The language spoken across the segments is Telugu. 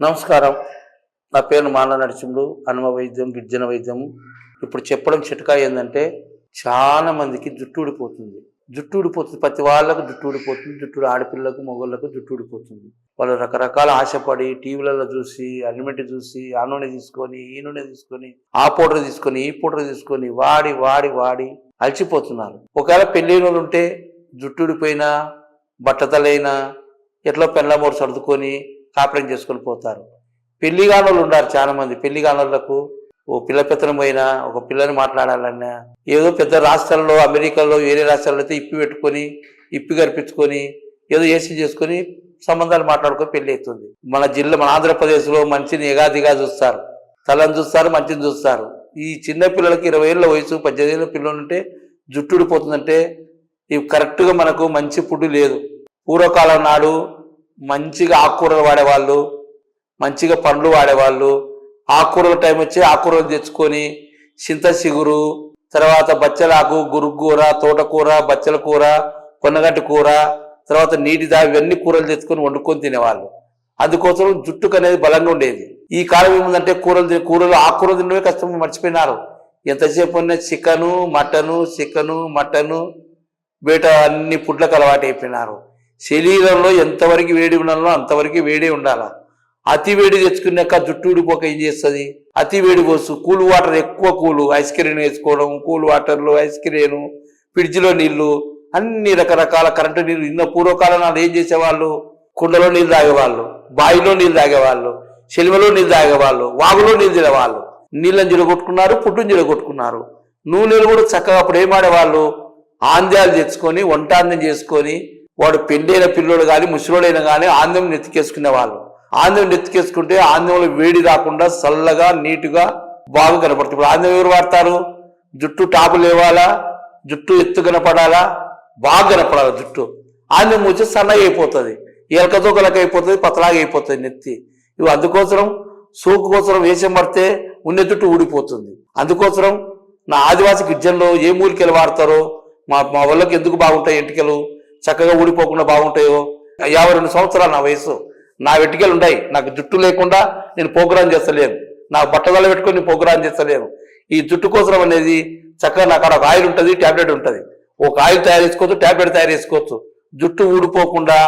నమస్కారం. నా పేరు మాన నరసింహుడు. హనుమ వైద్యం, గిరిజన వైద్యం. ఇప్పుడు చెప్పడం చిట్కా ఏంటంటే, చాలా మందికి జుట్టు ఊడిపోతుంది. ప్రతి వాళ్ళకు జుట్టు ఊడిపోతుంది. ఆడపిల్లలకు, మగవాళ్ళకు జుట్టు ఊడిపోతుంది. వాళ్ళు రకరకాల ఆశపడి టీవీలలో చూసి, అల్లిమెంట్ చూసి, ఆ నూనె తీసుకొని, ఈ నూనె తీసుకొని, ఆ పౌడర్ తీసుకొని, ఈ పౌడర్ తీసుకొని వాడి వాడి వాడి అలసిపోతున్నారు. ఒకవేళ పెళ్ళైన వాళ్ళు ఉంటే జుట్టు ఊడిపోయినా, బట్టతలైనా ఎట్లా పెళ్ళమోరు సర్దుకొని కాపురం చేసుకొని పోతారు. పెళ్లి కానోళ్ళు ఉన్నారు చాలా మంది. పెళ్లి కానోళ్లకు ఓ పిల్ల పెత్తనం పోయినా, ఒక పిల్లని మాట్లాడాలన్నా, ఏదో పెద్ద రాష్ట్రాల్లో, అమెరికాలో, వేరే రాష్ట్రాల్లో అయితే ఇప్పి గర్పించుకొని ఏదో ఏసీ చేసుకొని సంబంధాలు మాట్లాడుకొని పెళ్లి అవుతుంది. మన ఆంధ్రప్రదేశ్లో మంచిని ఎగాదిగా చూస్తారు. తలని చూస్తారు, మంచిని చూస్తారు. ఈ చిన్న పిల్లలకి 20 ఏళ్ళ వయసు, 18 ఏళ్ళ పిల్లలు ఉంటే జుట్టు ఊడిపోతుందంటే ఇవి కరెక్ట్గా మనకు మంచి ఫుడ్ లేదు. పూర్వకాలం నాడు మంచిగా ఆకుకూరలు వాడేవాళ్ళు, మంచిగా పండ్లు వాడేవాళ్ళు. ఆకుకూరల టైం వచ్చి ఆకుకూరలు తెచ్చుకొని చింత చిగురు, తర్వాత బచ్చలాకు, గురుగూర, తోటకూర, బచ్చల కూర, కొన్నగడ్డి కూర, తర్వాత నీటి దా ఇవన్నీ కూరలు తెచ్చుకొని వండుకొని తినేవాళ్ళు. అందుకోసం జుట్టుకు అనేది బలంగా ఉండేది. ఈ కాలం ఏముందంటే ఆకుకూరలు తినవే కష్టం మర్చిపోయినారు. ఎంతసేపు ఉన్న మటను బయట అన్ని పుట్లకు అలవాటు అయిపోయినారు. శరీరంలో ఎంతవరకు వేడి ఉండాలో అంతవరకు వేడి ఉండాలి. అతి వేడి తెచ్చుకున్నాక జుట్టు ఊడిపోక ఏం చేస్తుంది? అతి వేడి పోసు, కూల్ వాటర్ ఎక్కువ ఐస్ క్రీమ్ వేసుకోవడం, కూల్ వాటర్లు, ఐస్ క్రీమ్, ఫ్రిడ్జ్లో నీళ్లు, అన్ని రకరకాల కరెంటు నీళ్ళు. ఇన్న పూర్వకాలం నాడు ఏం చేసేవాళ్ళు? కుండలో నీళ్ళు తాగేవాళ్ళు, బావిలో నీళ్ళు తాగేవాళ్ళు, చెలిమలో నీళ్ళు తాగేవాళ్ళు, వాగులో నీళ్ళు తినేవాళ్ళు. నీళ్ళని జిరగొట్టుకున్నారు, పుట్టుని జిరగొట్టుకున్నారు. నూనెలు కూడా చక్కగా అప్పుడు ఏమాడేవాళ్ళు? ఆంద్యాలు తెచ్చుకొని వంటాందం చేసుకొని, వాడు పెళ్ళైన పిల్లోడు కానీ ముసలోడైనా కానీ ఆంద్యం నెత్తికేసుకునేవాళ్ళు. ఆంద్యం నెత్తికేసుకుంటే ఆంద్యంలో వేడి రాకుండా చల్లగా నీటుగా బాగా కనపడుతుంది. ఇప్పుడు ఆంద్యం ఎవరు వాడతారు? జుట్టు టాపు లేవాలా, జుట్టు ఎత్తు కనపడాలా, బాగా కనపడాలి జుట్టు. ఆంద్యం వచ్చి సన్నగా అయిపోతుంది, ఎలకతోకలకి అయిపోతుంది, పతలాగా అయిపోతుంది నెత్తి. ఇవి అందుకోసం సోకు కోసం వేషం పడితే ఉన్న జుట్టు ఊడిపోతుంది. అందుకోసం నా ఆదివాసి గిరిజనలో ఏ మూలికలు వాడతారో, మా వాళ్ళకి ఎందుకు బాగుంటాయి ఎంటికలు, చక్కగా ఊడిపోకుండా బాగుంటాయో. 52 సంవత్సరాలు నా వయసు, నా వెంటికలు ఉన్నాయి. నాకు జుట్టు లేకుండా నేను ప్రోగ్రాం చేస్తలేను, నాకు బట్టదల పెట్టుకొని నేను ప్రోగ్రాం చేస్తలేను. ఈ జుట్టు కోసం అనేది చక్కగా నాకు ఒక ఆయిల్ ఉంటుంది, ట్యాబ్లెట్ ఉంటుంది. ఒక ఆయిల్ తయారు చేసుకోవచ్చు, ట్యాబ్లెట్ తయారు చేసుకోవచ్చు. జుట్టు ఊడిపోకుండా,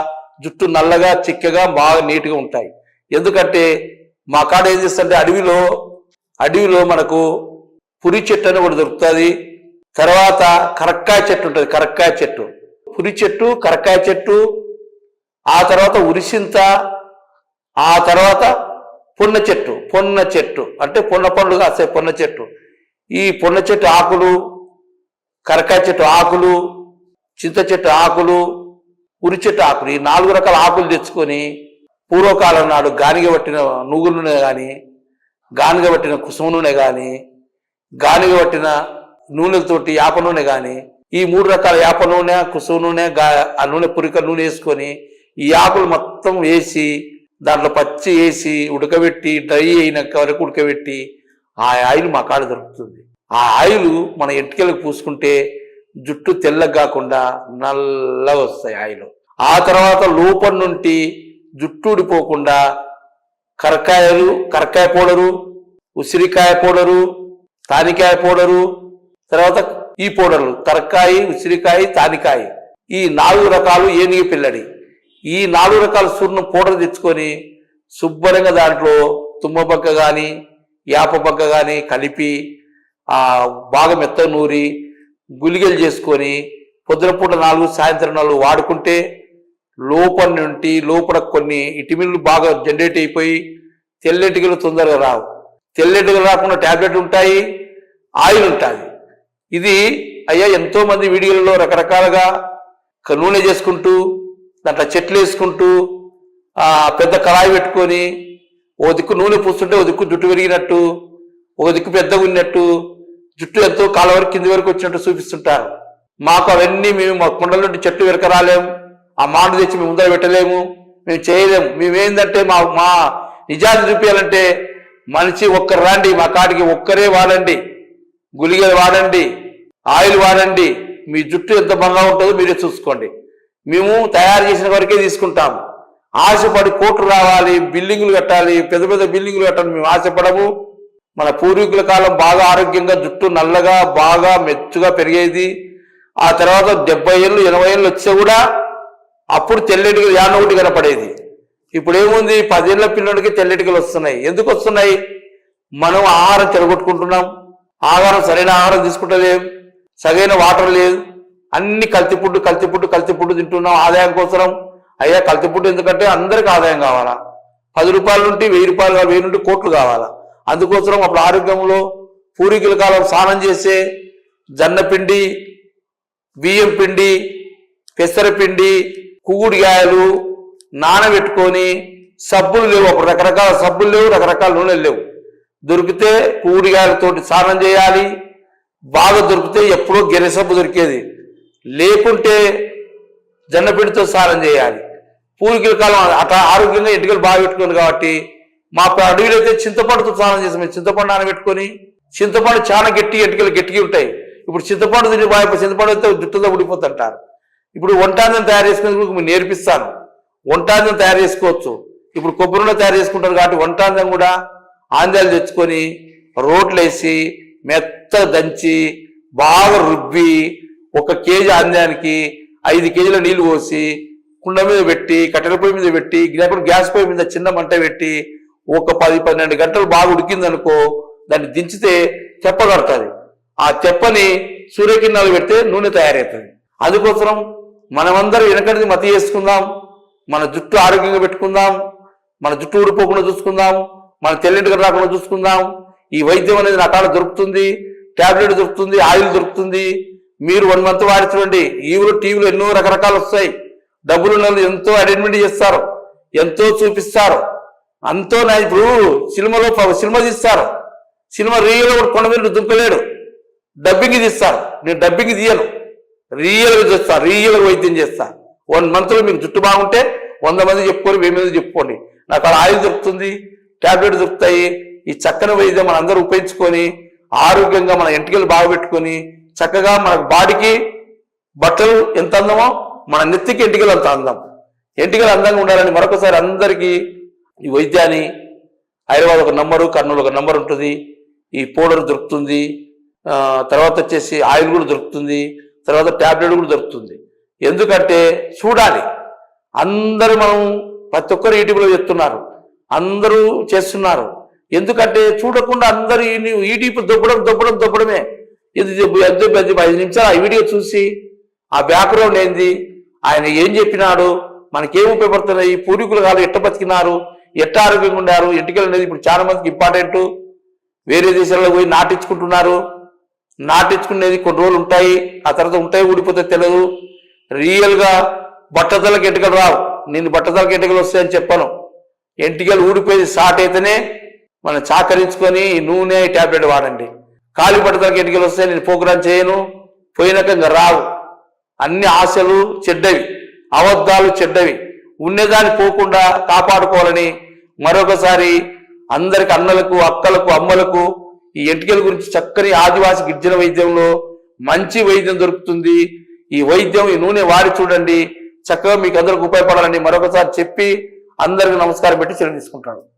జుట్టు నల్లగా చిక్కగా బాగా నీట్గా ఉంటాయి. ఎందుకంటే మా కాడ ఏం చేస్తుంటే అడవిలో మనకు పురి చెట్టు అని ఒకటి దొరుకుతుంది. తర్వాత కరక్కాయ చెట్టు ఉంటుంది, కరక్కాయ చెట్టు, పురి చెట్టు, కరక్కాయ చెట్టు, ఆ తర్వాత ఉరిసింత, ఆ తర్వాత పొన్న చెట్టు అంటే పొన్న పండ్లు కాసే పొన్న చెట్టు. ఈ పొన్న చెట్టు ఆకులు, కరక్కాయ చెట్టు ఆకులు, చింత చెట్టు ఆకులు, ఉరి చెట్టు ఆకులు, ఈ 4 రకాల ఆకులు తెచ్చుకొని పూర్వకాలం నాడు గానిగ పట్టిన నువ్వుల నూనె కానీ, గానిగ పట్టిన కుసుమ నూనె కానీ, గానిగ పట్టిన నూనెలతోటి యాప నూనె కానీ, ఈ 3 రకాల యాప నూనె, కుసుమ నూనె, ఆ నూనె పురిక నూనె వేసుకొని ఈ ఆకులు మొత్తం వేసి దాంట్లో పచ్చి వేసి ఉడకబెట్టి డ్రై అయిన వరకు ఉడకబెట్టి ఆ ఆయిల్ మా కాడ దొరుకుతుంది. ఆ ఆయిల్ మన ఎంటికలకు పూసుకుంటే జుట్టు తెల్లగా కాకుండా నల్లగా వస్తాయి ఆయిల్. ఆ తర్వాత లోపల నుండి జుట్టు ఊడిపోకుండా కరక్కాయ పౌడరు, ఉసిరికాయ పౌడరు, తానికాయ పౌడరు, తర్వాత ఈ పౌడర్లు కరక్కాయ, ఉసిరికాయ, తానికాయ, ఈ 4 రకాలు ఏనుగు పిల్లడి. ఈ 4 రకాల సూర్యుని పౌడర్ తెచ్చుకొని శుభ్రంగా దాంట్లో తుమ్మపక్క కానీ యాప పక్క కానీ కలిపి బాగా మెత్తగా నూరి గుళికలు చేసుకొని పొద్దున పూట 4, సాయంత్రం 4 వాడుకుంటే లోపల కొన్ని విటమిన్లు బాగా జనరేట్ అయిపోయి తెల్లెటికలు తొందరగా రావు. తెల్లెటికలు రాకుండా ట్యాబ్లెట్లు ఉంటాయి, ఆయిల్ ఉంటుంది. ఇది ఎంతో మంది వీడియోలలో రకరకాలుగా నూనె చేసుకుంటూ దాంట్లో చెట్లు వేసుకుంటూ పెద్ద కళాయి పెట్టుకొని ఓ దిక్కు నూనె పూస్తుంటే ఓ దిక్కు జుట్టు పెరిగినట్టు, ఓ దిక్కు పెద్దగా ఉన్నట్టు, జుట్టు ఎంతో కాళ్ళ వరకు కింది వరకు వచ్చినట్టు చూపిస్తుంటారు. మాకు అవన్నీ మేము మా కుండల నుండి చెట్టు వెనక రాలేము, ఆ మాట తెచ్చి మేము ముందర పెట్టలేము, మేము చేయలేము. మేమేందంటే మా నిజాన్ని చూపించాలంటే మనిషి ఒక్కరు రాండి మా కాడికి, ఒక్కరే వాడండి, గుళికలు వాడండి, ఆయిల్ వాడండి, మీ జుట్టు ఎంత బాగా ఉంటుందో మీరే చూసుకోండి. మేము తయారు చేసిన వరకే తీసుకుంటాము. ఆశపడి కోట్లు రావాలి, బిల్డింగులు కట్టాలి, పెద్ద పెద్ద బిల్డింగులు కట్టాలి మేము ఆశపడము. మన పూర్వీకుల కాలం బాగా ఆరోగ్యంగా జుట్టు నల్లగా బాగా మెచ్చుగా పెరిగేది. ఆ తర్వాత 70 ఏళ్ళు 80 ఏళ్ళు వచ్చే కూడా అప్పుడు తెల్లెటికలు ఒకటి కనపడేది. ఇప్పుడు ఏముంది, 10 ఏళ్ల పిల్లడికి తెల్లెటికలు వస్తున్నాయి. ఎందుకు వస్తున్నాయి? మనం ఆహారం చెడగొట్టుకుంటున్నాం, సరైన ఆహారం తీసుకుంటలేం, సరైన వాటర్ లేదు, అన్ని కల్తీ ఫుడ్ తింటున్నాం ఆదాయం కోసం. అయ్యా కల్తీ ఫుడ్ ఎందుకంటే అందరికి ఆదాయం కావాలా, 10 రూపాయల నుండి 1000 రూపాయలు 1000 నుండి కోట్లు కావాలా. అందుకోసం అప్పుడు ఆరోగ్యంలో పూర్వీకుల కాలం స్నానం చేసే జన్నపిండి, బియ్యం పిండి, పెసరపిండి, కుగుడికాయలు నానబెట్టుకొని, సబ్బులు లేవు అప్పుడు, రకరకాల సబ్బులు లేవు, రకరకాల నూనెలు లేవు. దొరికితే కుగుడికాయలతోటి స్నానం చేయాలి. బాగా దొరికితే ఎప్పుడో గెరె సబ్బు దొరికేది, లేకుంటే జన్నపిండితో స్నానం చేయాలి. పూర్వీకుల కాలం అట్లా ఆరోగ్యంగా ఎంటికలు బాగా పెట్టుకోండి కాబట్టి మా అడవిలో అయితే చింతపండుతో స్నానం చేస్తాం. చింతపండు నానబెట్టుకొని, చింతపండు చాలా ఎంటికలు గట్టిగా ఉంటాయి. ఇప్పుడు చింతపండు తిని చింతపండు అయితే జుట్టుతో ఊడిపోతుంటారు. ఇప్పుడు వంటాంజం తయారు చేసుకునేందుకు మీకు నేర్పిస్తాను. వంటాంజం తయారు చేసుకోవచ్చు. ఇప్పుడు కొబ్బరిలో తయారు చేసుకుంటారు కాబట్టి వంటాంజం కూడా ఆంధ్యాలు తెచ్చుకొని రోట్లు వేసి మెత్తగా దంచి బాగా రుబ్బి 1 కేజీ ఆంధ్యానికి 5 కేజీల నీళ్లు పోసి కుండ మీద పెట్టి, కట్టెల పొయ్యి మీద పెట్టి, గ్యాస్ పొయ్యి మీద చిన్న మంట పెట్టి ఒక 10-12 గంటలు బాగా ఉడికిందనుకో, దాన్ని దించితే తెప్ప కడుతుంది. ఆ తెప్పని సూర్యకిరణాలు పెడితే నూనె తయారవుతుంది. అందుకోసం మనమందరం వెనకటిది మతి చేసుకుందాం, మన జుట్టు ఆరోగ్యంగా పెట్టుకుందాం, మన జుట్టు ఊడిపోకుండా చూసుకుందాం, మన తెల్లింటికి రాకుండా చూసుకుందాం. ఈ వైద్యం అనేది నా కాడ దొరుకుతుంది, టాబ్లెట్ దొరుకుతుంది, ఆయిల్ దొరుకుతుంది. మీరు 1 మంత్ వాడి చూడండి, టీవీలో ఎన్నో రకరకాలు వస్తాయి. డబ్బులు ఎంతో అడ్వర్టైజ్మెంట్ చేస్తారు, ఎంతో చూపిస్తారు. అంతో ఇప్పుడు సినిమా తీస్తారు, సినిమా రియల్ కొండ మీద దుంకలేడు, డబ్బింగ్ తీస్తారు. నేను డబ్బింగ్ తీయను, రియల్గా చూస్తా, రియల్గా వైద్యం చేస్తా. 1 మంత్లో మీకు జుట్టు బాగుంటే 100 మంది చెప్పుకొని 1000 మంది చెప్పుకోండి. నాకు అలా ఆయిల్ దొరుకుతుంది, టాబ్లెట్ దొరుకుతాయి. ఈ చక్కని వైద్యం మన అందరూ ఉపయోగించుకొని ఆరోగ్యంగా మన ఎంటికలు బాగా పెట్టుకొని చక్కగా మన బాడీకి బట్టలు ఎంత అందమో మన నెత్తికి ఎంటికలు అంత అందం. ఎంటికలు అందంగా ఉండాలని మరొకసారి అందరికీ ఈ వైద్యాన్ని హైదరాబాద్ 1 నంబరు, కర్నూలు 1 నంబర్ ఉంటుంది. ఈ పౌడర్ దొరుకుతుంది, తర్వాత వచ్చేసి ఆయిల్ కూడా దొరుకుతుంది, తర్వాత టాబ్లెట్ కూడా దొరుకుతుంది. ఎందుకంటే చూడాలి, అందరూ మనం ప్రతి ఒక్కరు యూట్యూబ్లో చెప్తున్నారు, అందరూ చేస్తున్నారు. ఎందుకంటే చూడకుండా అందరూ యూట్యూబ్ దొబ్బడమే. ఇది 5 నిమిషాలు ఆ వీడియో చూసి ఆ బ్యాక్గ్రౌండ్ ఏంది, ఆయన ఏం చెప్పినాడు, మనకేం ఉపయోగపడుతున్నాయి, పూర్వీకులు కాదు ఎట్ట బతికినారు, ఎట్ట ఆరోగ్యంగా ఉన్నారు, ఎంటికలు అనేది ఇప్పుడు చాలా మందికి ఇంపార్టెంట్. వేరే దేశాల్లో పోయి నాటించుకుంటున్నారు. నాటించుకునేది కొన్ని రోజులు ఉంటాయి, ఆ తర్వాత ఉంటాయి, ఊడిపోతే తెలియదు. రియల్గా బట్టతలకు ఎంటికలు రావు. నేను బట్టతలకు ఎంటికలు వస్తాయని చెప్పను. ఎంటికలు ఊడిపోయి షార్ట్ అయితేనే మనం చాకరించుకొని నూనె టాబ్లెట్ వాడండి. కాలి బట్టతలకు ఎంటికలు వస్తే నేను ప్రోగ్రాం చేయను, పోయినాక ఇంకా రావు. అన్ని ఆశలు చెడ్డవి, అబద్ధాలు చెడ్డవి. ఉన్నదాన్ని పోకుండా కాపాడుకోవాలని మరొకసారి అందరికి, అన్నలకు, అక్కలకు, అమ్మలకు ఈ ఎంటికల గురించి చక్కని ఆదివాసి గిరిజన వైద్యంలో మంచి వైద్యం దొరుకుతుంది. ఈ వైద్యం, ఈ నూనె వాడి చూడండి, చక్కగా మీకు అందరికి ఉపయోగపడాలని మరొకసారి చెప్పి అందరికి నమస్కారం పెట్టి సెలవు తీసుకుంటాను.